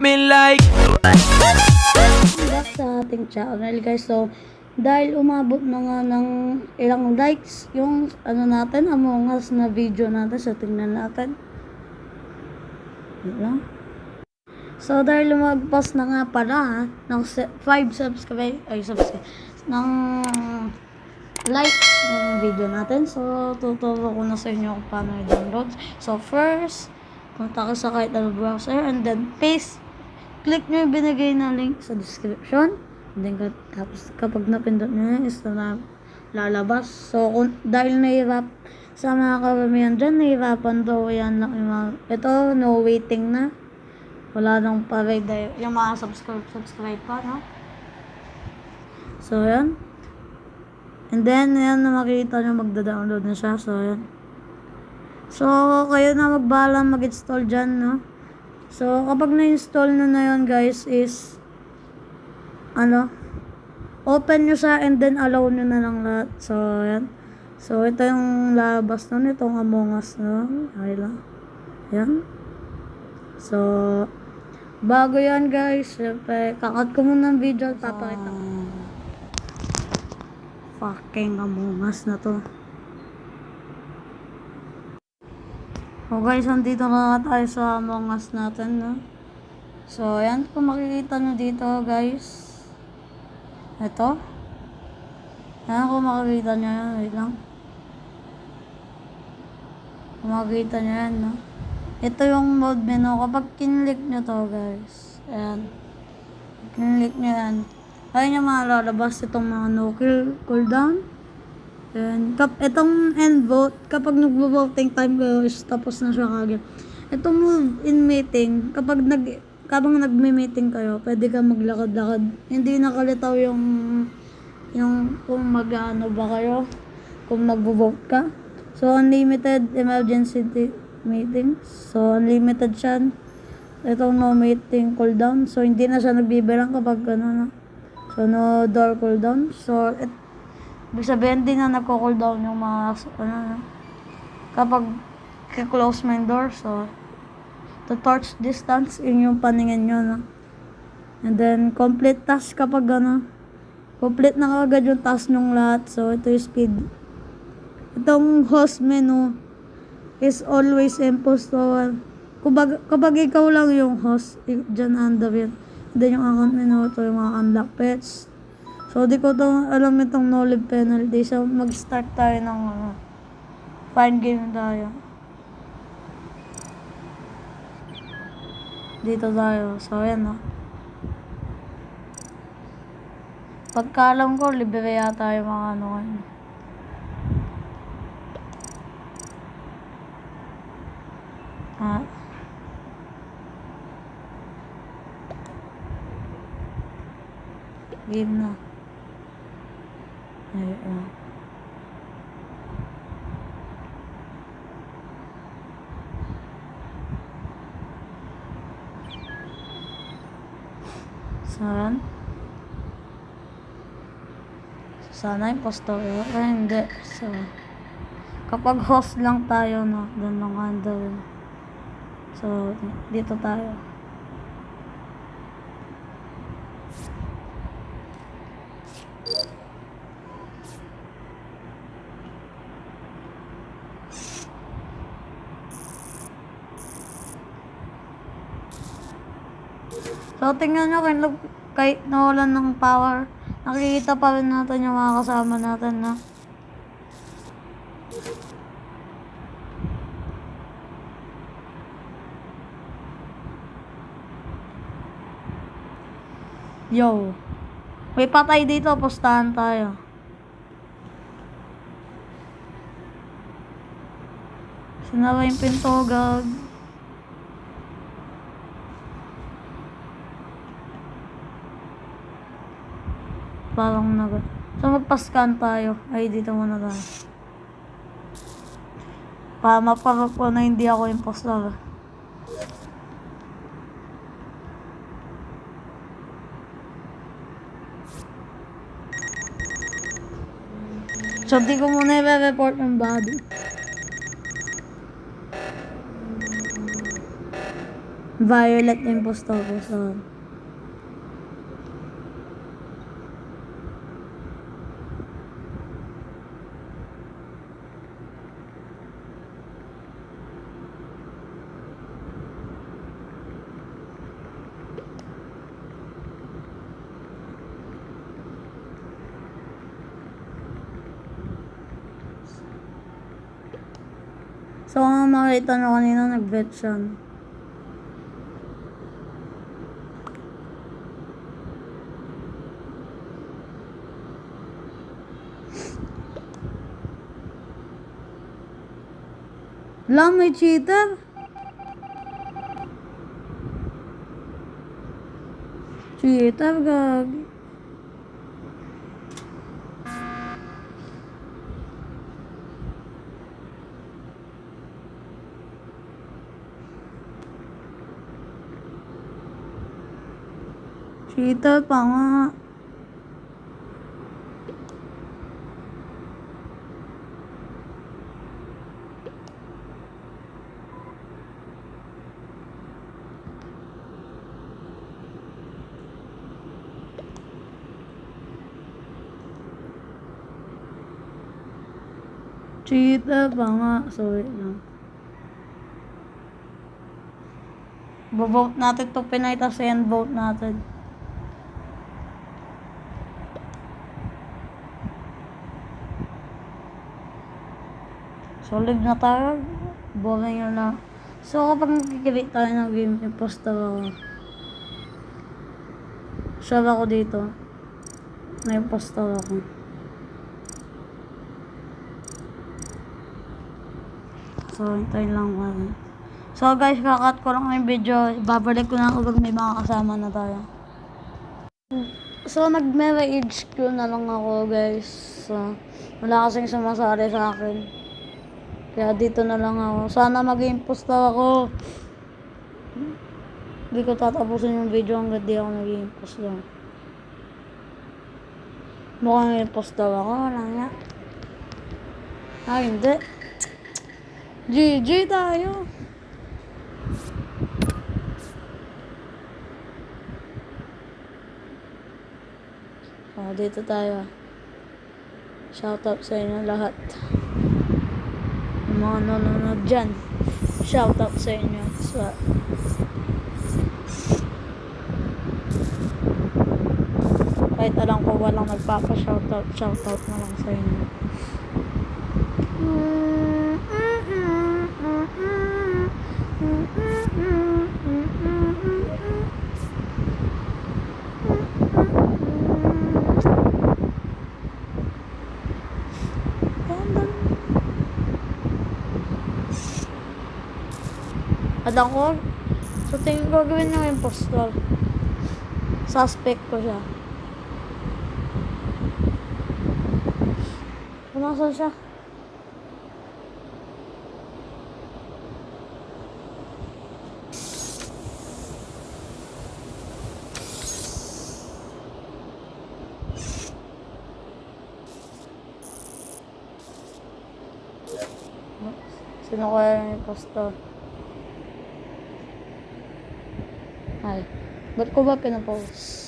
me like. Back sa ating channel guys. So dahil umabot na nga ng ilang likes yung natin, Among Us na video natin, so tingnan natin. Wait. So dahil lumagpas na nga pala ng 5 subscribe ng likes ng video natin. So tuturo ko na sa inyo kung paano i-download. So first, punta ka sa kahit ano browser and then click nyo yung binigay na link sa description. And then tapos kapag napindot nyo yun, is na lalabas. So dahil nahirap sa mga karamihan dyan, nahirapan daw yan lang yung mga, ito no waiting na, wala nang parade dahil yung mga subscribe pa, no? So yan, and then yan na makikita nyo, magda-download na siya. So yan, so kayo na magbahala mag-install dyan, no? So kapag na-install na yun guys, is open nyo siya and then allow nyo na lang lahat. So yan, so ito yung labas nun, itong Among Us, no? Okay lang yan. So bago yan guys, syempre kakat ko muna ng video at papakita ko fucking Among Us na to. So guys, andito na tayo sa Among Us natin, no? So ayan, kung makikita nyo dito guys, ito ayan, kung makikita nyo yan, wait lang, kung makikita nyo yan, no? Ito yung mode menu. Kapag kinlik nyo to guys, ayan, kinlik nyo yan, ayun yung mga lalabas, itong mga no kill cooldown. And itong end vote, kapag nag-voting time guys, tapos na siya kagad. Itong move in meeting, kapag nagme-meeting kayo, pwede ka maglakad-lakad. Hindi nakalitaw yung kung mag-ano ba kayo, kung mag-vote ka. So unlimited emergency meetings. So unlimited siya. Itong no meeting cooldown. So hindi na siya nagbibilang kapag so no door cooldown. So ibig sabihin din na nagko-cooldown yung mga kapag close mo yung door. So to torch distance in yung paningin nyo, no? And then complete task, kapag complete na kagad yung task nung lahat. So ito yung speed. Itong host menu is always impostor. Kapag ikaw lang yung host, dyan under yun. And then yung account menu, ito yung mga unlock pets. So di ko alam itong no live penalty. So mag-start tayo ng find game tayo. Dito tayo. So ayan, no? Pagkaalam ko, libre yata yung mga game na. Ayan. Sana impostor yun. Hindi. So kapag host lang tayo, no, doon lang handle. So dito tayo. So tingnan nyo, kahit nawalan ng power, nakikita pa rin natin yung mga kasama natin, na yo, may patay dito, pustahan tayo. Sinara yung pinto, gag. Parang so magpa-scan tayo. Ay, dito muna tayo. Para maparap ko na hindi ako impostor. So, di ko muna i-report yung body. Violet na yung posto ko. So, kung makita nyo kanina, nag-bet siya. Wala, may cheater. Cheater, gag. Cheater pa nga. Cheater pa nga. Sorry lang. Bo-vote natin to Pinay, tas end vote natin. So, live na tayo. Boring yun na. So, kapag nagkikibit tayo ng game, imposter ako. Sure ako dito. May imposter ako. So, hintayin lang ako. So, guys, kakat ko lang yung video. Babalik ko na ako pag may mga kasama na tayo. So, nag-Mera HQ na lang ako, guys. So, wala kasing sumasali sa akin. Kaya dito na lang ako. Sana mag-imposter ako. Hindi ko tatapusin yung video hanggang di ako nag-imposter. Mukhang imposter ako. Wala nga. Hindi. GG tayo. Dito tayo. Shoutout sa inyo lahat. Mga nanonood dyan. Shoutout sa inyo. Kahit alam ko walang nagpapa-shoutout, shoutout na lang sa inyo. At ako, so tingin ko gawin ng impostor. Suspect ko siya. Nasaan siya? Sino kaya yung impostor? Ay, ba't ko ba pinapost?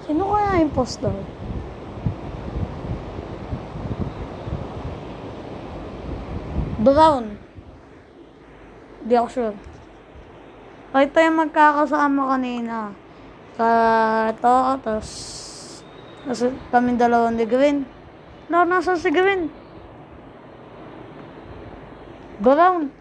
Sino kaya impostor? Brown. Di ako sure. Ay tayo magkakasama kanina. ito, tapos kami dalawang ni Gawin. Nasa si Gawin. Brown.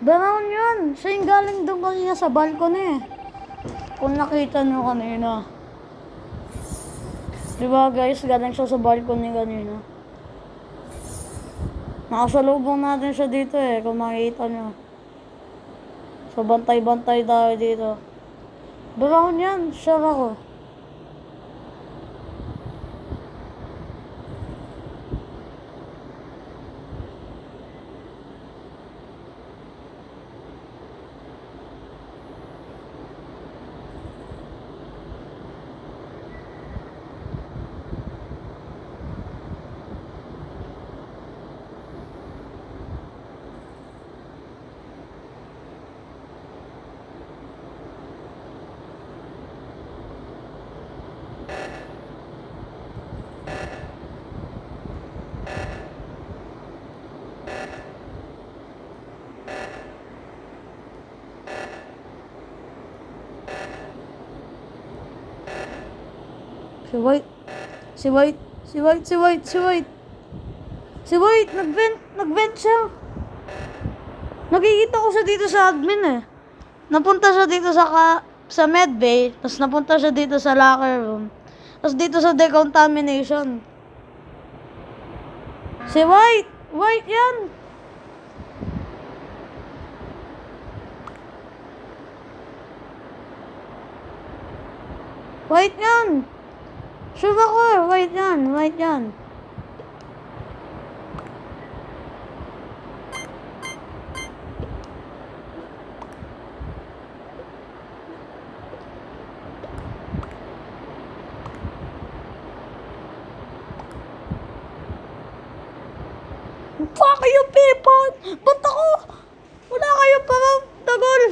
Brown yun. Siya yung galing doon kanina sa balcony eh. Kung nakita nyo kanina. Diba guys, galing siya sa balcony kanina. Nakasalubong natin siya dito eh, kung makikita nyo. So bantay-bantay tayo dito. Brown yan, sure ako. Si White, nag-vent siya. Nakikita ko siya dito sa admin eh. Napunta siya dito sa medbay, tapos napunta siya dito sa locker room. Tapos dito sa decontamination. Si White yan. White yan. Sure ako, white yan. Fuck you people! Ba't ako? Wala kayong pa-move, Tagol!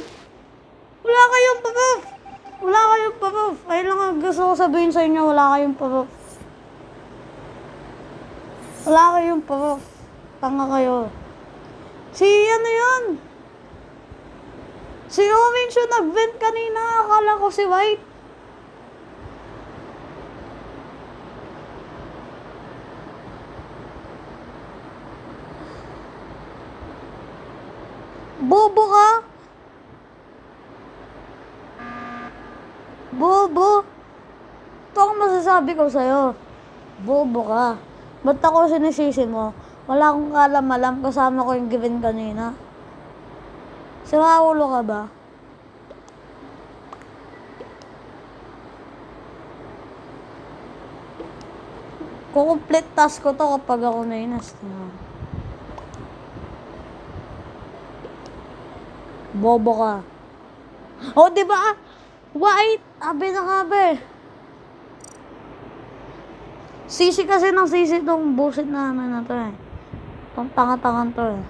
Wala kayong pa-move! Ayun lang ang gusto ko sabihin sa inyo, wala kayong pa-move. Tanga kayo. Si ano yun? Si Orange yung nag-vent kanina, akala ko si White. Bobo ka? Bobo? Ito ang masasabi ko sa'yo. Bobo ka. Ba't ako sinisisi mo? Wala akong kalam-alam, kasama ko yung given kanina. Sirawulo ka ba? Kukomplete task ko to kapag ako nainas. Bobo ka. O, diba? White! Abi na ka ba eh. Sisi kasi ng sisi tong bullshit na to eh. Tong tanga-tangan to eh.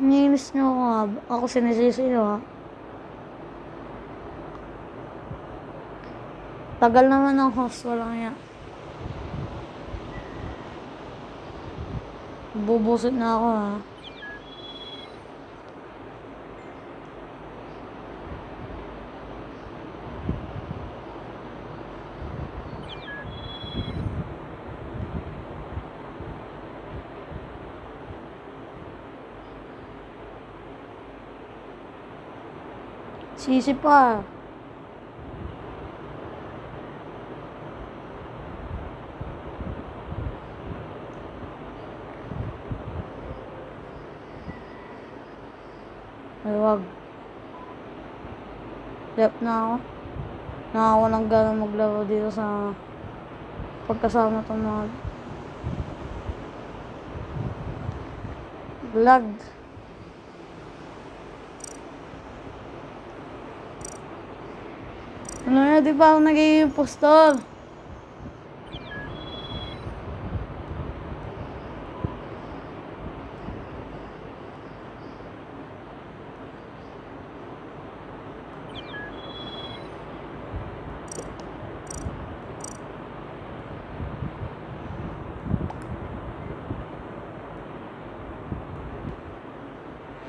Niinis nyo ako nga. Ako sinisisi nyo ha. Tagal naman ng host. Walang yan. Bubusit na ako ha. Sisi pa. Ay, wag. Left na ako. Nakawalang gana maglaro dito sa pagkasama itong mga vlog. Ano na, di ba ako nagiging impostor?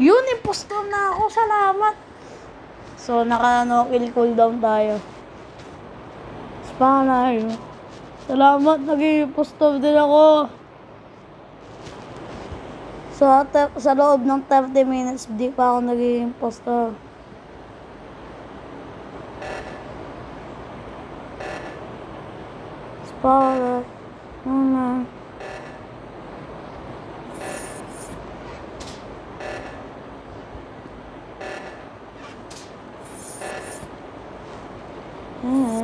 Yun, impostor na ako. Salamat. So, naka-no-kill cooldown tayo. Spana, yun. Salamat, naging impostor din ako. So, sa loob ng 30 minutes, di pa ako naging impostor. Spana.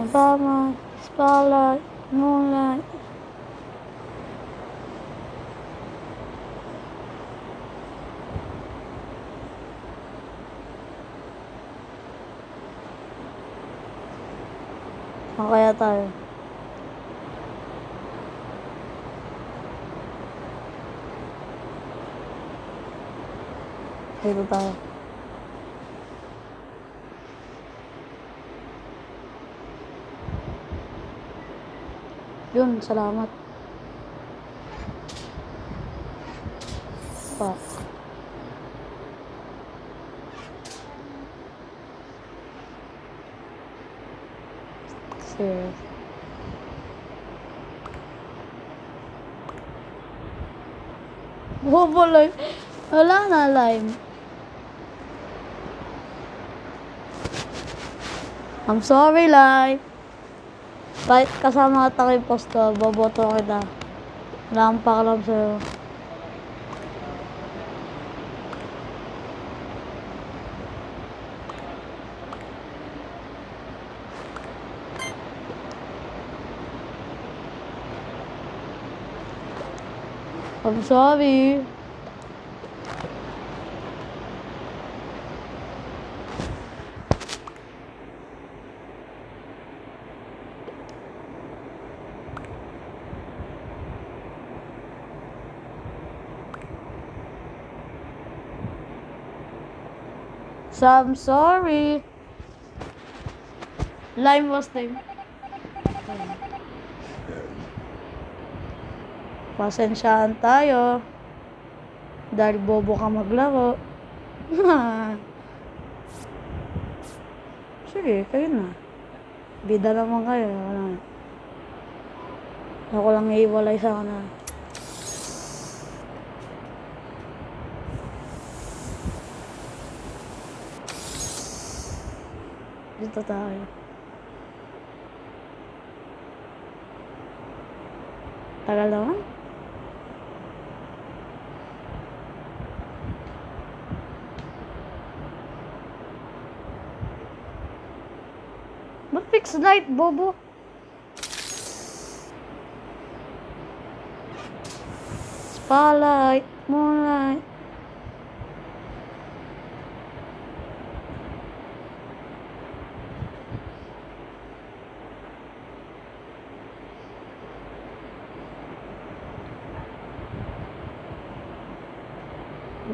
Bama, spotlight, moonlight. Kaya tayo. Dito tayo. Yun, salamat. Fuck. Serious. Bobo live. Wala na live. I'm sorry live. Kahit kasama kita kay posto, boboto kita. Wala akong pakialam sa'yo. I'm sorry. So, I'm sorry. Lime was time. Pasensyaan tayo. Dahil bobo ka maglaro. Sige, kayo na. Bida naman kayo. Ako lang iiwalay sa kanila. Dito tayo. Tagal naman. Ba't fixed light, bobo? Spotlight, moonlight.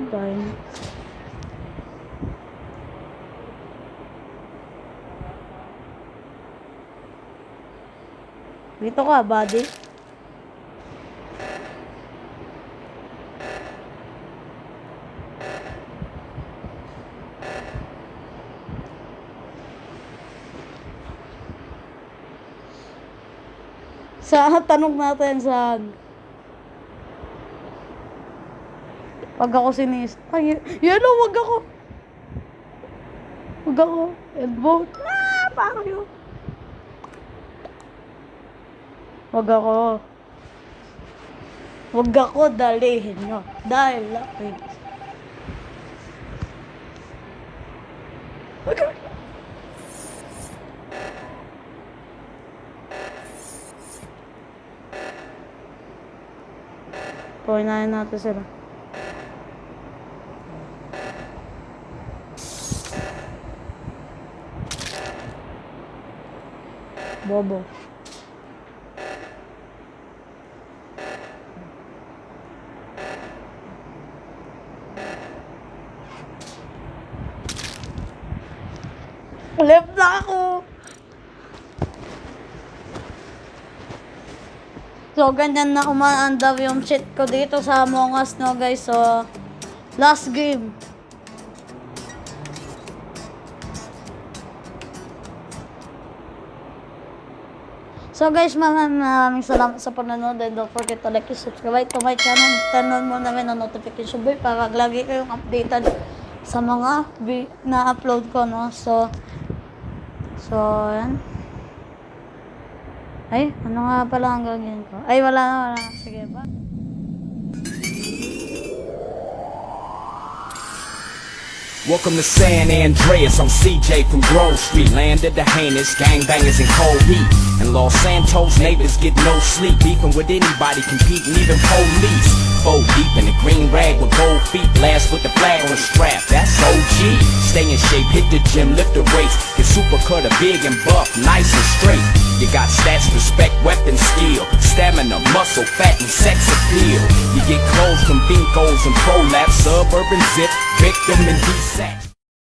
Time. Dito ka, buddy. Tanong natin saan. Wag ako sinis. Ay, yellow, wag ako. Wag ako. Elbow. Paano yun? Wag ako. Wag ako dalihin nyo. Dahil laki. Wag ako. Punahin natin sila. Bobo. Left na ako. So, ganyan na umaandar yung shit ko dito sa Among Us, no, guys. So, last game. So guys, maraming salamat sa panonood and don't forget to like and subscribe to my channel. Turn on mo namin ang notification bell para lagi kayong updated sa mga na-upload ko, no? So, yan. Ay, ano nga pala ang gagawin ko? Ay, wala na. Sige, ba? Welcome to San Andreas, I'm CJ from Grove Street. Land of the heinous, gangbangers in cold heat. And Los Santos neighbors get no sleep. Beefing with anybody, competing, even police. 4 deep in the green rag with gold feet. Blast with the flag on the strap, that's OG. Stay in shape, hit the gym, lift the weights. Get super cutter, big and buff, nice and straight. You got stats, respect, weapon, skill. Stamina, muscle, fat, and sex appeal. You get clothes from Vincos and Prolapse. Suburban zip, victim and desat.